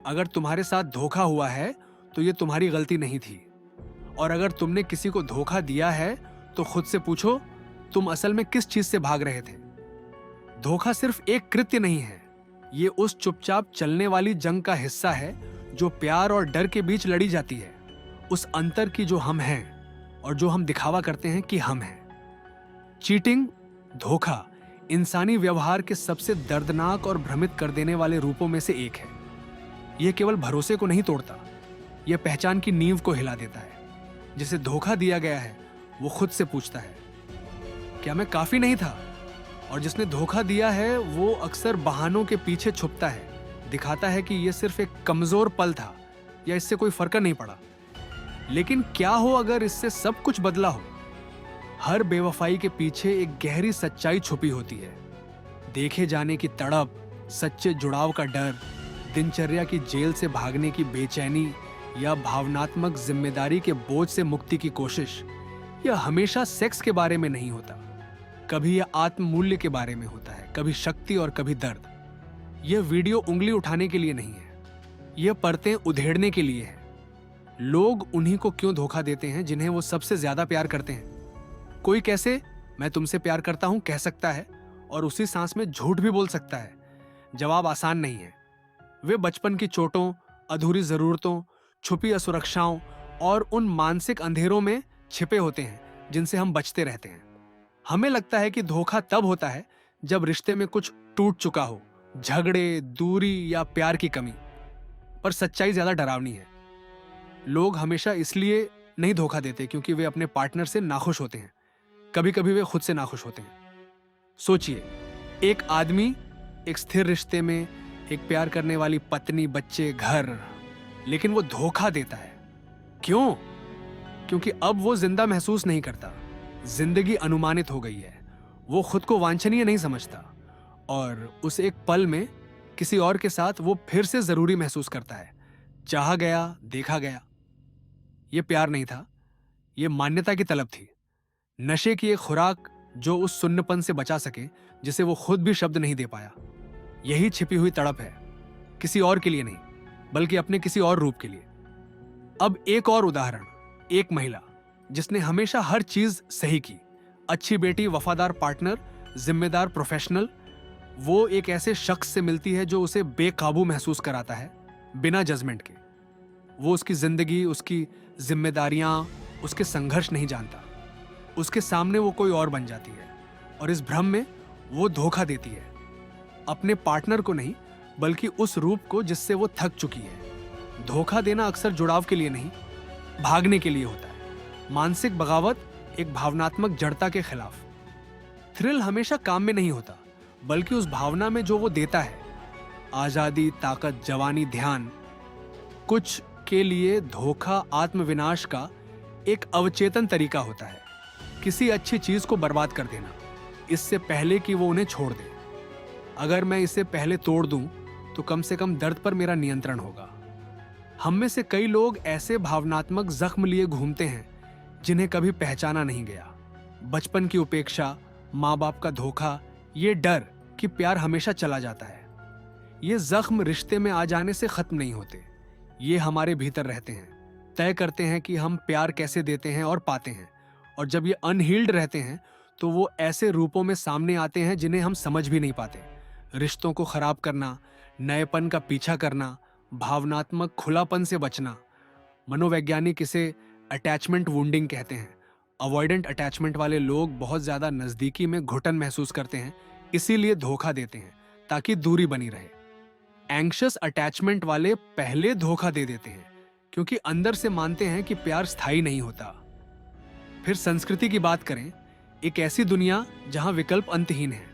अगर तुम्हारे साथ धोखा हुआ है तो ये तुम्हारी गलती नहीं थी। और अगर तुमने किसी को धोखा दिया है तो खुद से पूछो, तुम असल में किस चीज से भाग रहे थे। धोखा सिर्फ एक कृत्य नहीं है, ये उस चुपचाप चलने वाली जंग का हिस्सा है जो प्यार और डर के बीच लड़ी जाती है। उस अंतर की जो हम हैं और जो हम दिखावा करते हैं कि हम हैं। चीटिंग, धोखा इंसानी व्यवहार के सबसे दर्दनाक और भ्रमित कर देने वाले रूपों में से एक है। यह केवल भरोसे को नहीं तोड़ता, यह पहचान की नींव को हिला देता है। जिसे धोखा दिया गया है वो खुद से पूछता है, क्या मैं काफी नहीं था? और जिसने धोखा दिया है वो अक्सर बहानों के पीछे छुपता है, दिखाता है कि यह सिर्फ एक कमजोर पल था या इससे कोई फर्क नहीं पड़ा। लेकिन क्या हो अगर इससे सब कुछ बदला हो? हर बेवफाई के पीछे एक गहरी सच्चाई छुपी होती है। देखे जाने की तड़प, सच्चे जुड़ाव का डर, दिनचर्या की जेल से भागने की बेचैनी या भावनात्मक जिम्मेदारी के बोझ से मुक्ति की कोशिश। यह हमेशा सेक्स के बारे में नहीं होता, कभी यह आत्म मूल्य के बारे में होता है, कभी शक्ति और कभी दर्द। यह वीडियो उंगली उठाने के लिए नहीं है, यह परतें उधेड़ने के लिए है। लोग उन्हीं को क्यों धोखा देते हैं जिन्हें वो सबसे ज्यादा प्यार करते हैं? कोई कैसे मैं तुमसे प्यार करता हूं कह सकता है और उसी सांस में झूठ भी बोल सकता है? जवाब आसान नहीं है। वे बचपन की चोटों, अधूरी जरूरतों, छुपी असुरक्षाओं और उन मानसिक अंधेरों में छिपे होते हैं जिनसे हम बचते रहते हैं। हमें लगता है कि धोखा तब होता है जब रिश्ते में कुछ टूट चुका हो, झगड़े, दूरी या प्यार की कमी। पर सच्चाई ज्यादा डरावनी है। लोग हमेशा इसलिए नहीं धोखा देते क्योंकि वे अपने पार्टनर से नाखुश होते हैं। कभी कभी वे खुद से नाखुश होते हैं। सोचिए, एक आदमी एक स्थिर रिश्ते में, एक प्यार करने वाली पत्नी, बच्चे, घर, लेकिन वो धोखा देता है। क्यों? क्योंकि अब वो जिंदा महसूस नहीं करता। जिंदगी अनुमानित हो गई है। वो खुद को वांछनीय नहीं समझता और उस एक पल में किसी और के साथ वो फिर से जरूरी महसूस करता है। चाहा गया, देखा गया। ये प्यार नहीं था, ये मान्यता की तलब थी, नशे की एक खुराक जो उस सुन्नपन से बचा सके जिसे वो खुद भी शब्द नहीं दे पाया। यही छिपी हुई तड़प है, किसी और के लिए नहीं बल्कि अपने किसी और रूप के लिए। अब एक और उदाहरण, एक महिला जिसने हमेशा हर चीज सही की, अच्छी बेटी, वफादार पार्टनर, जिम्मेदार प्रोफेशनल। वो एक ऐसे शख्स से मिलती है जो उसे बेकाबू महसूस कराता है, बिना जजमेंट के। वो उसकी जिंदगी, उसकी जिम्मेदारियां, उसके संघर्ष नहीं जानता। उसके सामने वो कोई और बन जाती है और इस भ्रम में वो धोखा देती है, अपने पार्टनर को नहीं बल्कि उस रूप को जिससे वो थक चुकी है। धोखा देना अक्सर जुड़ाव के लिए नहीं, भागने के लिए होता है। मानसिक बगावत, एक भावनात्मक जड़ता के खिलाफ। थ्रिल हमेशा काम में नहीं होता बल्कि उस भावना में जो वो देता है। आजादी, ताकत, जवानी, ध्यान। कुछ के लिए धोखा आत्मविनाश का एक अवचेतन तरीका होता है, किसी अच्छी चीज को बर्बाद कर देना इससे पहले कि वो उन्हें छोड़ दे। अगर मैं इसे पहले तोड़ दूं तो कम से कम दर्द पर मेरा नियंत्रण होगा। हम में से कई लोग ऐसे भावनात्मक जख्म लिए घूमते हैं जिन्हें कभी पहचाना नहीं गया। बचपन की उपेक्षा, माँ बाप का धोखा, ये डर कि प्यार हमेशा चला जाता है। ये जख्म रिश्ते में आ जाने से खत्म नहीं होते, ये हमारे भीतर रहते हैं, तय करते हैं कि हम प्यार कैसे देते हैं और पाते हैं। और जब ये अनहील्ड रहते हैं तो वो ऐसे रूपों में सामने आते हैं जिन्हें हम समझ भी नहीं पाते। रिश्तों को खराब करना, नएपन का पीछा करना, भावनात्मक खुलापन से बचना। मनोवैज्ञानिक इसे अटैचमेंट वुंडिंग कहते हैं। अवॉइडेंट अटैचमेंट वाले लोग बहुत ज्यादा नजदीकी में घुटन महसूस करते हैं, इसीलिए धोखा देते हैं ताकि दूरी बनी रहे। एंग्शियस अटैचमेंट वाले पहले धोखा दे देते हैं क्योंकि अंदर से मानते हैं कि प्यार स्थायी नहीं होता। फिर संस्कृति की बात करें, एक ऐसी दुनिया जहां विकल्प अंतहीन है।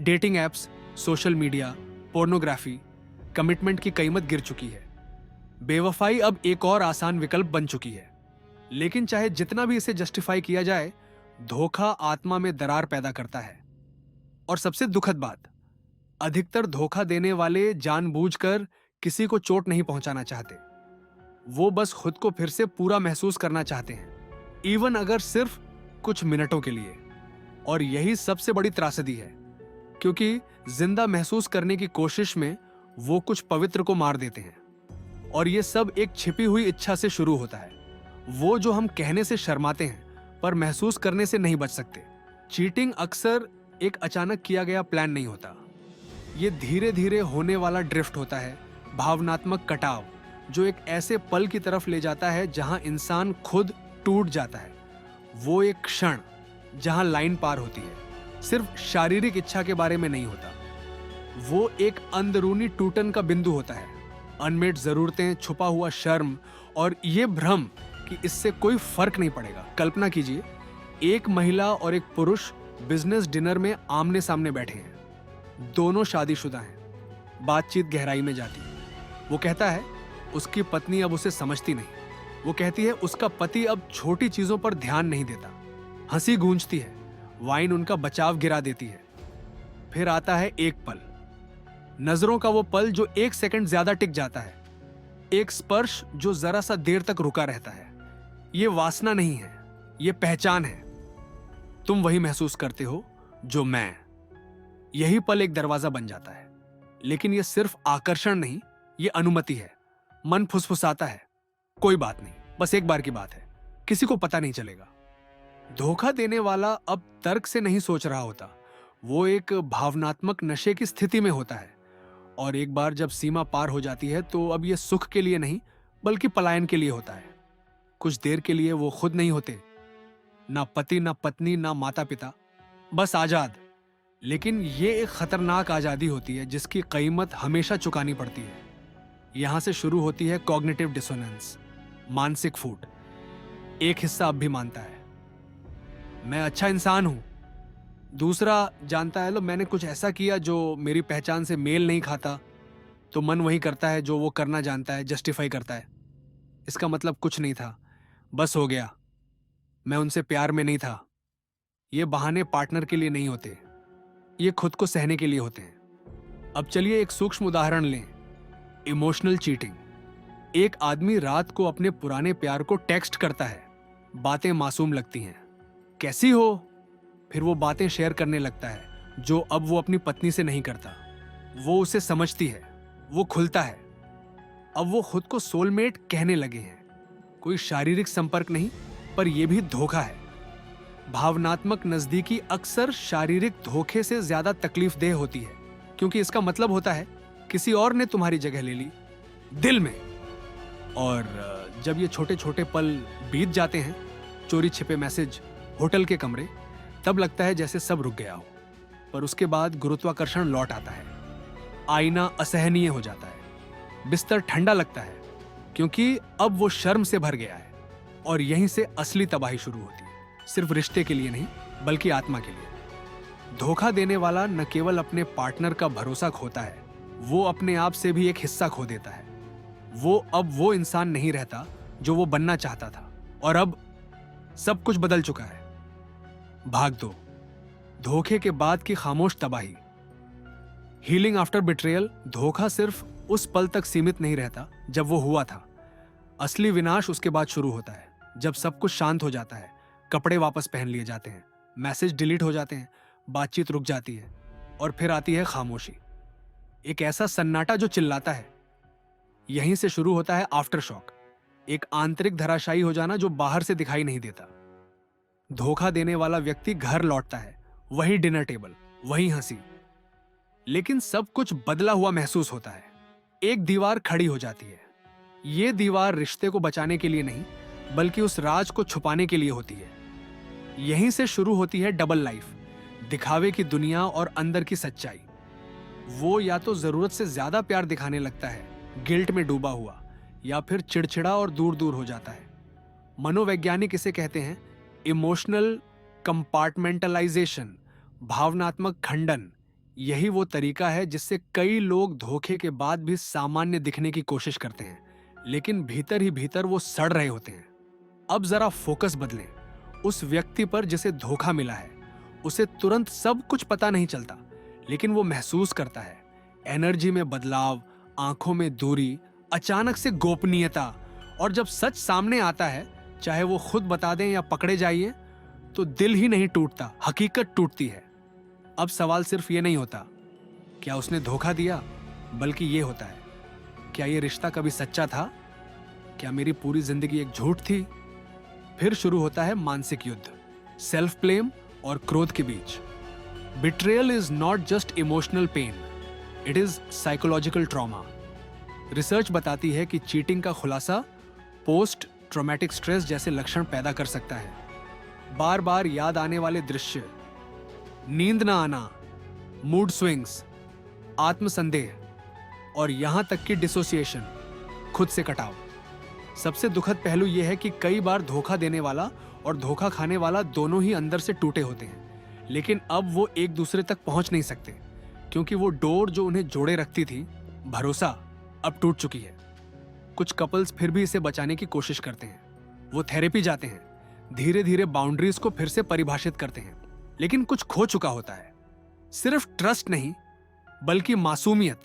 Dating apps, social media, pornography, commitment की कीमत गिर चुकी है। बेवफाई अब एक और आसान विकल्प बन चुकी है। लेकिन चाहे जितना भी इसे जस्टिफाई किया जाए, धोखा आत्मा में दरार पैदा करता है। और सबसे दुखद बात, अधिकतर धोखा देने वाले जानबूझकर किसी को चोट नहीं पहुंचाना चाहते। वो बस खुद को फिर से पूरा महसूस करना चाहते हैं, इवन अगर सिर्फ कुछ मिनटों के लिए। और यही सबसे बड़ी त्रासदी है, क्योंकि जिंदा महसूस करने की कोशिश में वो कुछ पवित्र को मार देते हैं। और ये सब एक छिपी हुई इच्छा से शुरू होता है, वो जो हम कहने से शर्माते हैं पर महसूस करने से नहीं बच सकते। चीटिंग अक्सर एक अचानक किया गया प्लान नहीं होता, ये धीरे धीरे होने वाला ड्रिफ्ट होता है, भावनात्मक कटाव जो एक ऐसे पल की तरफ ले जाता है जहां इंसान खुद टूट जाता है। वो एक क्षण जहां लाइन पार होती है, सिर्फ शारीरिक इच्छा के बारे में नहीं होता, वो एक अंदरूनी टूटन का बिंदु होता है। अनमेट जरूरतें, छुपा हुआ शर्म और ये भ्रम कि इससे कोई फर्क नहीं पड़ेगा। कल्पना कीजिए, एक महिला और एक पुरुष बिजनेस डिनर में आमने सामने बैठे हैं, दोनों शादीशुदा हैं। बातचीत गहराई में जाती है। वो कहता है उसकी पत्नी अब उसे समझती नहीं, वो कहती है उसका पति अब छोटी चीजों पर ध्यान नहीं देता। हंसी गूंजती है, वाइन उनका बचाव गिरा देती है। फिर आता है एक पल, नजरों का वो पल जो एक सेकंड ज्यादा टिक जाता है, एक स्पर्श जो जरा सा देर तक रुका रहता है। ये वासना नहीं है, ये पहचान है। तुम वही महसूस करते हो जो मैं। यही पल एक दरवाजा बन जाता है, लेकिन ये सिर्फ आकर्षण नहीं, ये अनुमति है। मन फुसफुसाता है, कोई बात नहीं, बस एक बार की बात है, किसी को पता नहीं चलेगा। धोखा देने वाला अब तर्क से नहीं सोच रहा होता, वो एक भावनात्मक नशे की स्थिति में होता है। और एक बार जब सीमा पार हो जाती है तो अब ये सुख के लिए नहीं बल्कि पलायन के लिए होता है। कुछ देर के लिए वो खुद नहीं होते, ना पति, ना पत्नी, ना माता पिता, बस आजाद। लेकिन ये एक खतरनाक आजादी होती है जिसकी कीमत हमेशा चुकानी पड़ती है। यहां से शुरू होती है कॉग्निटिव डिसोनेंस, मानसिक फूट। एक हिस्सा अब भी मानता है मैं अच्छा इंसान हूं, दूसरा जानता है लो मैंने कुछ ऐसा किया जो मेरी पहचान से मेल नहीं खाता, तो मन वही करता है जो वो करना जानता है, जस्टिफाई करता है। इसका मतलब कुछ नहीं था, बस हो गया, मैं उनसे प्यार में नहीं था। ये बहाने पार्टनर के लिए नहीं होते, ये खुद को सहने के लिए होते हैं। अब चलिए एक सूक्ष्म उदाहरण लें, इमोशनल चीटिंग। एक आदमी रात को अपने पुराने प्यार को टेक्स्ट करता है, बातें मासूम लगती हैं, कैसी हो, फिर वो बातें शेयर करने लगता है जो अब वो अपनी पत्नी से नहीं करता। वो उसे समझती है, वो खुलता है, अब वो खुद को सोलमेट कहने लगे हैं। कोई शारीरिक संपर्क नहीं, पर यह भी धोखा है। भावनात्मक नजदीकी अक्सर शारीरिक धोखे से ज्यादा तकलीफदेह होती है, क्योंकि इसका मतलब होता है किसी और ने तुम्हारी जगह ले ली दिल में। और जब ये छोटे छोटे पल बीत जाते हैं, चोरी छिपे मैसेज, होटल के कमरे, तब लगता है जैसे सब रुक गया हो। पर उसके बाद गुरुत्वाकर्षण लौट आता है, आईना असहनीय हो जाता है, बिस्तर ठंडा लगता है, क्योंकि अब वो शर्म से भर गया है। और यहीं से असली तबाही शुरू होती है, सिर्फ रिश्ते के लिए नहीं बल्कि आत्मा के लिए। धोखा देने वाला न केवल अपने पार्टनर का भरोसा खोता है, वो अपने आप से भी एक हिस्सा खो देता है। वो अब वो इंसान नहीं रहता जो वो बनना चाहता था, और अब सब कुछ बदल चुका है। भाग दो, धोखे के बाद की खामोश तबाही। Healing after betrayal. धोखा सिर्फ उस पल तक सीमित नहीं रहता जब वो हुआ था, असली विनाश उसके बाद शुरू होता है, जब सब कुछ शांत हो जाता है, कपड़े वापस पहन लिए जाते हैं, मैसेज डिलीट हो जाते हैं, बातचीत रुक जाती है, और फिर आती है खामोशी, एक ऐसा सन्नाटा जो चिल्लाता है। यहीं से शुरू होता है आफ्टर शॉक, एक आंतरिक धराशायी हो जाना जो बाहर से दिखाई नहीं देता। धोखा देने वाला व्यक्ति घर लौटता है, वही डिनर टेबल, वही हंसी, लेकिन सब कुछ बदला हुआ महसूस होता है। एक दीवार खड़ी हो जाती है। ये दीवार रिश्ते को बचाने के लिए नहीं बल्कि उस राज को छुपाने के लिए होती है। यहीं से शुरू होती है डबल लाइफ, दिखावे की दुनिया और अंदर की सच्चाई। वो या तो जरूरत से ज्यादा प्यार दिखाने लगता है, गिल्ट में डूबा हुआ, या फिर चिड़चिड़ा और दूर दूर हो जाता है। मनोवैज्ञानिक इसे कहते हैं इमोशनल कंपार्टमेंटलाइजेशन, भावनात्मक खंडन। यही वो तरीका है जिससे कई लोग धोखे के बाद भी सामान्य दिखने की कोशिश करते हैं, लेकिन भीतर ही भीतर वो सड़ रहे होते हैं। अब जरा फोकस बदलें, उस व्यक्ति पर जिसे धोखा मिला है, उसे तुरंत सब कुछ पता नहीं चलता, लेकिन वो महसूस करता है एनर्जी में बदलाव, आंखों में दूरी, अचानक से गोपनीयता। और जब सच सामने आता है, चाहे वो खुद बता दें या पकड़े जाइए, तो दिल ही नहीं टूटता, हकीकत टूटती है। अब सवाल सिर्फ ये नहीं होता क्या उसने धोखा दिया, बल्कि ये होता है क्या ये रिश्ता कभी सच्चा था? क्या मेरी पूरी जिंदगी एक झूठ थी? फिर शुरू होता है मानसिक युद्ध, सेल्फ ब्लेम और क्रोध के बीच। Betrayal is not just emotional pain, it is psychological trauma. Research बताती है कि चीटिंग का खुलासा पोस्ट ट्रॉमेटिक स्ट्रेस जैसे लक्षण पैदा कर सकता है। बार बार याद आने वाले दृश्य, नींद ना आना, मूड स्विंग्स, आत्मसंदेह और यहां तक कि डिसोसिएशन, खुद से कटाव। सबसे दुखद पहलू यह है कि कई बार धोखा देने वाला और धोखा खाने वाला दोनों ही अंदर से टूटे होते हैं, लेकिन अब वो एक दूसरे तक पहुंच नहीं सकते क्योंकि वो डोर जो उन्हें जोड़े रखती थी, भरोसा, अब टूट चुकी है। कुछ कपल्स फिर भी इसे बचाने की कोशिश करते हैं। वो थेरेपी जाते हैं, धीरे धीरे बाउंड्रीज को फिर से परिभाषित करते हैं, लेकिन कुछ खो चुका होता है। सिर्फ ट्रस्ट नहीं, बल्कि मासूमियत,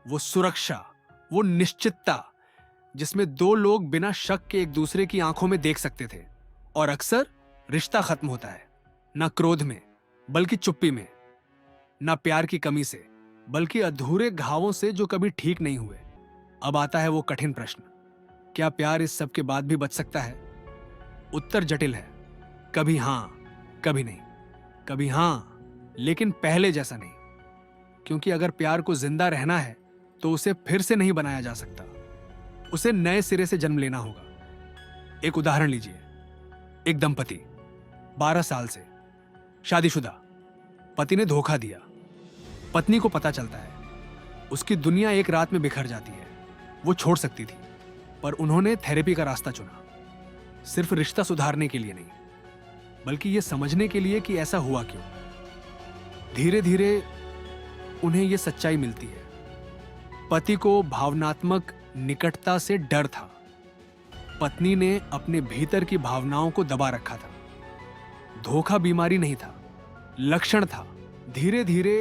वो सुरक्षा, वो निश्चितता जिसमें दो लोग बिना शक के एक दूसरे की आंखों में देख सकते थे। और अक्सर रिश्ता खत्म होता है ना क्रोध में, बल्कि चुप्पी में, ना प्यार की कमी से, बल्कि अधूरे घावों से जो कभी ठीक नहीं हुए। अब आता है वो कठिन प्रश्न, क्या प्यार इस सब के बाद भी बच सकता है? उत्तर जटिल है, कभी हां, कभी नहीं, कभी हां लेकिन पहले जैसा नहीं। क्योंकि अगर प्यार को जिंदा रहना है तो उसे फिर से नहीं बनाया जा सकता, उसे नए सिरे से जन्म लेना होगा। एक उदाहरण लीजिए, एक दंपति 12 साल से शादीशुदा, पति ने धोखा दिया। पत्नी को पता चलता है, उसकी दुनिया एक रात में बिखर जाती है। वो छोड़ सकती थी, पर उन्होंने थेरेपी का रास्ता चुना, सिर्फ रिश्ता सुधारने के लिए नहीं, बल्कि यह समझने के लिए कि ऐसा हुआ क्यों। धीरे धीरे उन्हें यह सच्चाई मिलती है, पति को भावनात्मक निकटता से डर था, पत्नी ने अपने भीतर की भावनाओं को दबा रखा था। धोखा बीमारी नहीं था, लक्षण था। धीरे धीरे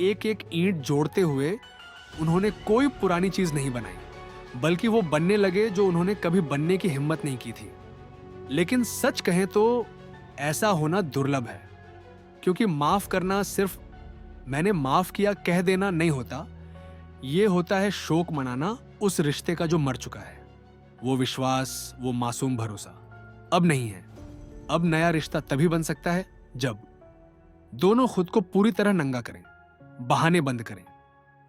एक एक ईंट जोड़ते हुए उन्होंने कोई पुरानी चीज नहीं बनाई, बल्कि वो बनने लगे जो उन्होंने कभी बनने की हिम्मत नहीं की थी। लेकिन सच कहें तो ऐसा होना दुर्लभ है, क्योंकि माफ करना सिर्फ मैंने माफ किया कह देना नहीं होता। ये होता है शोक मनाना उस रिश्ते का जो मर चुका है। वो विश्वास, वो मासूम भरोसा अब नहीं है। अब नया रिश्ता तभी बन सकता है जब दोनों खुद को पूरी तरह नंगा करें, बहाने बंद करें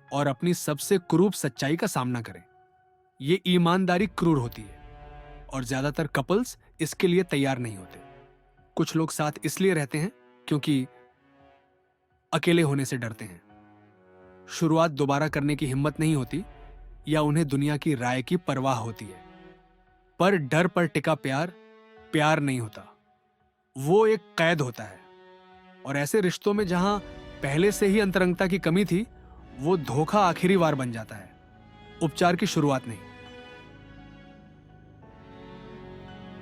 और अपनी सबसे क्रूर सच्चाई का सामना करें। ये ईमानदारी क्रूर होती है और ज्यादातर कपल्स इसके लिए तैयार नहीं होते। कुछ लोग साथ इसलिए रहते हैं क्योंकि अकेले होने से डरते हैं, शुरुआत दोबारा करने की हिम्मत नहीं होती, या उन्हें दुनिया की राय की परवाह होती है। पर डर पर टिका प्यार प्यार नहीं होता, वो एक कैद होता है। और ऐसे रिश्तों में जहां पहले से ही अंतरंगता की कमी थी, वो धोखा आखिरी वार बन जाता है, उपचार की शुरुआत नहीं।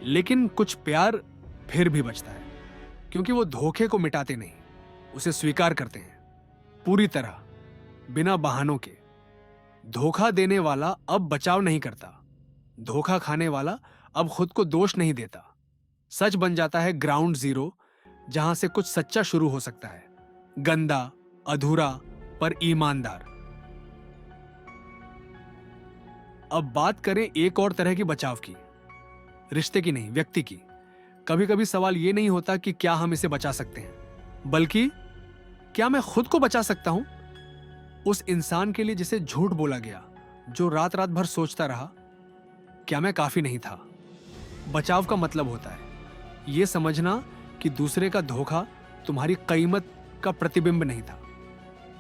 लेकिन कुछ प्यार फिर भी बचता है, क्योंकि वो धोखे को मिटाते नहीं, उसे स्वीकार करते हैं पूरी तरह, बिना बहानों के। धोखा देने वाला अब बचाव नहीं करता, धोखा खाने वाला अब खुद को दोष नहीं देता। सच बन जाता है ग्राउंड जीरो, जहां से कुछ सच्चा शुरू हो सकता है, गंदा, अधूरा, पर ईमानदार। अब बात करें एक और तरह की बचाव की, रिश्ते की नहीं, व्यक्ति की। कभी कभी सवाल यह नहीं होता कि क्या हम इसे बचा सकते हैं, बल्कि क्या मैं खुद को बचा सकता हूं उस इंसान के लिए जिसे झूठ बोला गया, जो रात रात भर सोचता रहा। क्या मैं काफी नहीं था? बचाव का मतलब होता है यह समझना कि दूसरे का धोखा तुम्हारी कीमत का प्रतिबिंब नहीं था,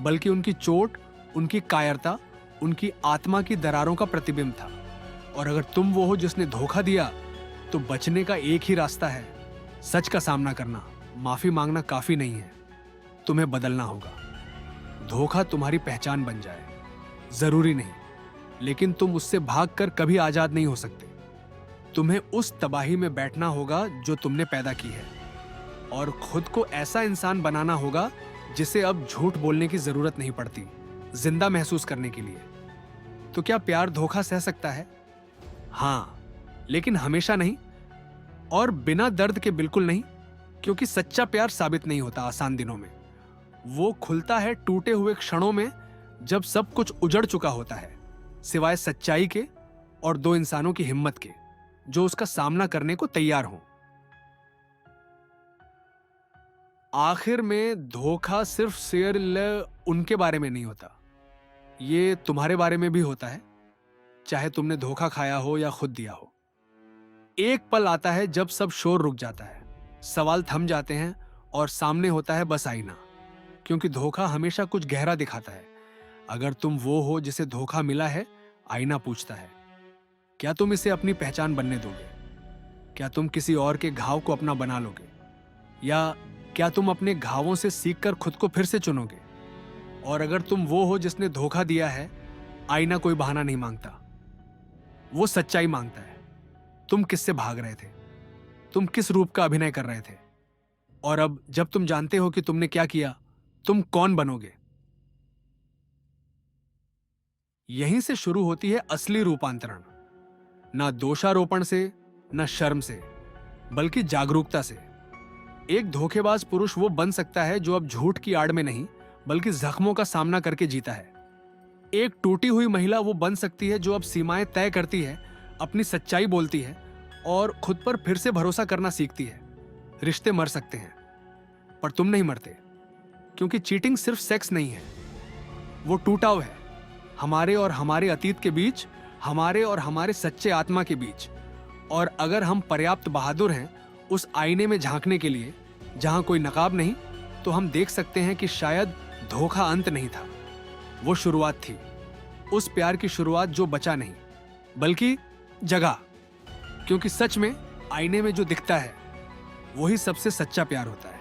बल्कि उनकी चोट, उनकी कायरता, उनकी आत्मा की दरारों का प्रतिबिंब था। और अगर तुम वो हो जिसने धोखा दिया, तो बचने का एक ही रास्ता है, सच का सामना करना। माफी मांगना काफी नहीं है, तुम्हें बदलना होगा। धोखा तुम्हारी पहचान बन जाए, जरूरी नहीं, लेकिन तुम उससे भागकर कभी आजाद नहीं हो सकते। तुम्हें उस तबाही में बैठना होगा जो तुमने पैदा की है, और खुद को ऐसा इंसान बनाना होगा जिसे अब झूठ बोलने की जरूरत नहीं पड़ती, जिंदा महसूस करने के लिए। तो क्या प्यार धोखा सह सकता है? हां, लेकिन हमेशा नहीं, और बिना दर्द के बिल्कुल नहीं, क्योंकि सच्चा प्यार साबित नहीं होता आसान दिनों में। वो खुलता है टूटे हुए क्षणों में, जब सब कुछ उजड़ चुका होता है, सिवाय सच्चाई के और दो इंसानों की हिम्मत के जो उसका सामना करने को तैयार हों। आखिर में धोखा सिर्फ शेयर उनके बारे में नहीं होता, ये तुम्हारे बारे में भी होता है, चाहे तुमने धोखा खाया हो या खुद दिया हो। एक पल आता है जब सब शोर रुक जाता है, सवाल थम जाते हैं और सामने होता है बस आईना, क्योंकि धोखा हमेशा कुछ गहरा दिखाता है। अगर तुम वो हो जिसे धोखा मिला है, आईना पूछता है, क्या तुम इसे अपनी पहचान बनने दोगे? क्या तुम किसी और के घाव को अपना बना लोगे? या क्या तुम अपने घावों से सीखकर खुद को फिर से चुनोगे? और अगर तुम वो हो जिसने धोखा दिया है, आईना कोई बहाना नहीं मांगता, वो सच्चाई मांगता है। तुम किससे भाग रहे थे? तुम किस रूप का अभिनय कर रहे थे? और अब जब तुम जानते हो कि तुमने क्या किया, तुम कौन बनोगे? यहीं से शुरू होती है असली रूपांतरण, ना दोषारोपण से, ना शर्म से, बल्कि जागरूकता से। एक धोखेबाज पुरुष वो बन सकता है जो अब झूठ की आड़ में नहीं, बल्कि जख्मों का सामना करके जीता है। एक टूटी हुई महिला वो बन सकती है जो अब सीमाएं तय करती है, अपनी सच्चाई बोलती है और खुद पर फिर से भरोसा करना सीखती है। रिश्ते मर सकते हैं, पर तुम नहीं मरते, क्योंकि चीटिंग सिर्फ सेक्स नहीं है, वो टूटाव है, हमारे और हमारे अतीत के बीच, हमारे और हमारे सच्चे आत्मा के बीच। और अगर हम पर्याप्त बहादुर हैं उस आईने में झांकने के लिए जहां कोई नकाब नहीं, तो हम देख सकते हैं कि शायद धोखा अंत नहीं था, वो शुरुआत थी। उस प्यार की शुरुआत जो बचा नहीं, बल्कि जगा। क्योंकि सच में आईने में जो दिखता है वही सबसे सच्चा प्यार होता है।